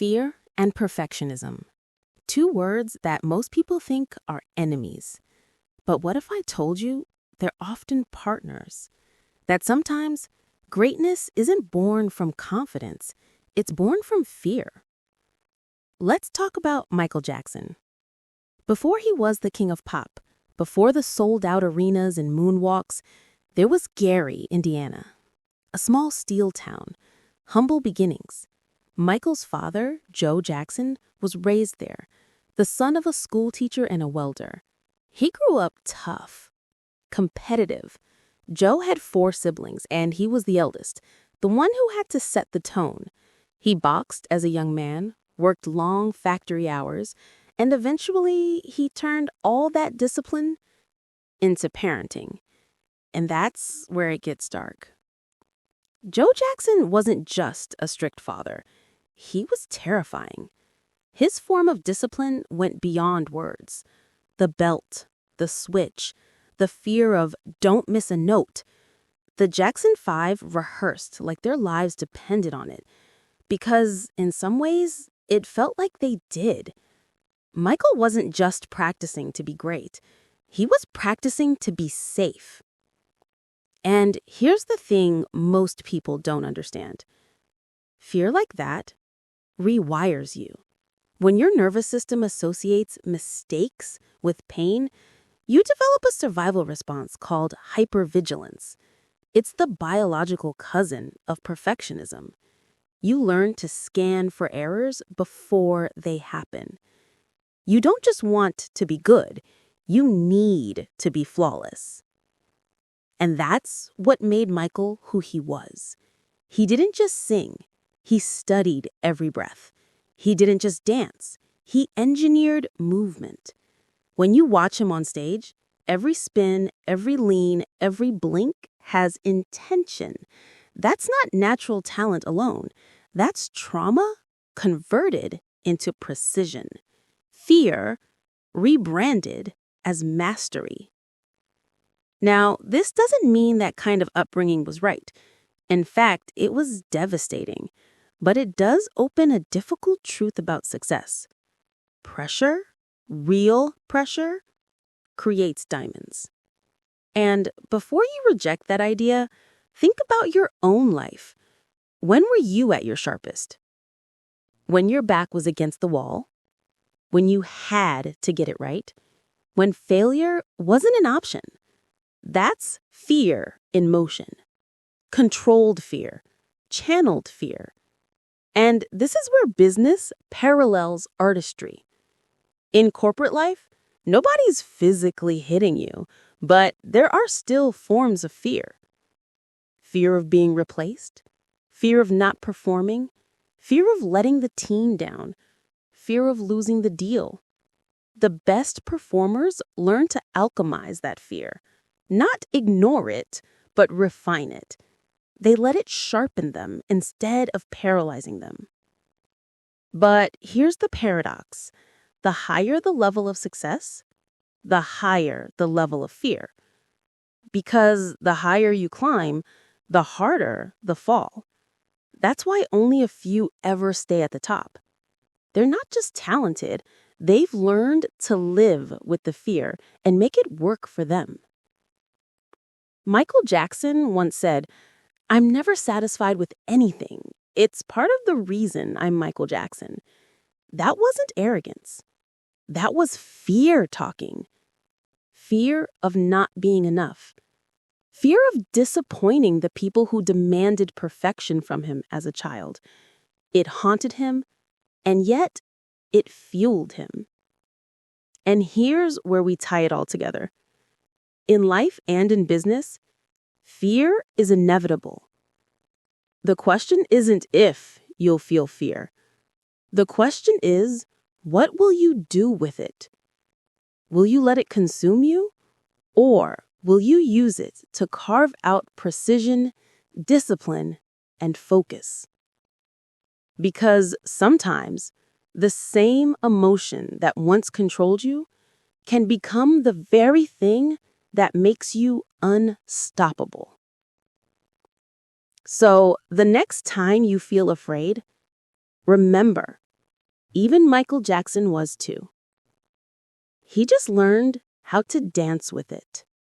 Fear and perfectionism. Two words that most people think are enemies. But what if I told you they're often partners? That sometimes greatness isn't born from confidence, it's born from fear. Let's talk about Michael Jackson. Before he was the king of pop, before the sold-out arenas and moonwalks, there was Gary, Indiana, a small steel town, humble beginnings. Michael's father, Joe Jackson, was raised there, the son of a school teacher and a welder. He grew up tough, competitive. Joe had 4 siblings, and he was the eldest, the one who had to set the tone. He boxed as a young man, worked long factory hours, and eventually he turned all that discipline into parenting. And that's where it gets dark. Joe Jackson wasn't just a strict father. He was terrifying. His form of discipline went beyond words. The belt, the switch, the fear of don't miss a note. The Jackson 5 rehearsed like their lives depended on it, because in some ways, it felt like they did. Michael wasn't just practicing to be great. He was practicing to be safe. And here's the thing most people don't understand. Fear like that rewires you. When your nervous system associates mistakes with pain, you develop a survival response called hypervigilance. It's the biological cousin of perfectionism. You learn to scan for errors before they happen. You don't just want to be good, you need to be flawless. And that's what made Michael who he was. He didn't just sing, he studied every breath. He didn't just dance, he engineered movement. When you watch him on stage, every spin, every lean, every blink has intention. That's not natural talent alone. That's trauma converted into precision. Fear rebranded as mastery. Now, this doesn't mean that kind of upbringing was right. In fact, it was devastating. But it does open a difficult truth about success. Pressure, real pressure, creates diamonds. And before you reject that idea, think about your own life. When were you at your sharpest? When your back was against the wall? When you had to get it right? When failure wasn't an option? That's fear in motion. Controlled fear, channeled fear. And this is where business parallels artistry. In corporate life, nobody's physically hitting you, but there are still forms of fear. Fear of being replaced, fear of not performing, fear of letting the team down, fear of losing the deal. The best performers learn to alchemize that fear, not ignore it, but refine it. They let it sharpen them instead of paralyzing them. But here's the paradox. The higher the level of success, the higher the level of fear. Because the higher you climb, the harder the fall. That's why only a few ever stay at the top. They're not just talented, they've learned to live with the fear and make it work for them. Michael Jackson once said, "I'm never satisfied with anything. It's part of the reason I'm Michael Jackson." That wasn't arrogance. That was fear talking. Fear of not being enough. Fear of disappointing the people who demanded perfection from him as a child. It haunted him, and yet it fueled him. And here's where we tie it all together. In life and in business, fear is inevitable. The question isn't if you'll feel fear. The question is, what will you do with it? Will you let it consume you? Or will you use it to carve out precision, discipline, and focus? Because sometimes the same emotion that once controlled you can become the very thing that makes you unstoppable. So the next time you feel afraid, remember, Even Michael Jackson was too. He just learned how to dance with it.